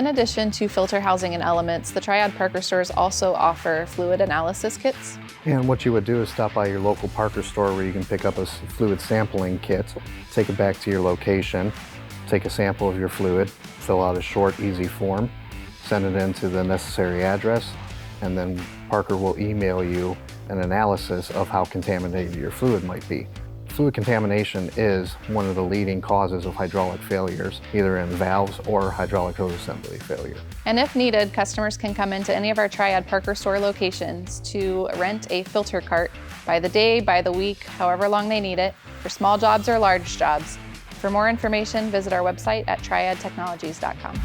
In addition to filter housing and elements, the Triad Parker stores also offer fluid analysis kits. And what you would do is stop by your local Parker store where you can pick up a fluid sampling kit, take it back to your location, take a sample of your fluid, fill out a short, easy form, send it into the necessary address, and then Parker will email you an analysis of how contaminated your fluid might be. Fluid contamination is one of the leading causes of hydraulic failures, either in valves or hydraulic hose assembly failure. And if needed, customers can come into any of our Triad Parker store locations to rent a filter cart by the day, by the week, however long they need it, for small jobs or large jobs. For more information, visit our website at triadtechnologies.com.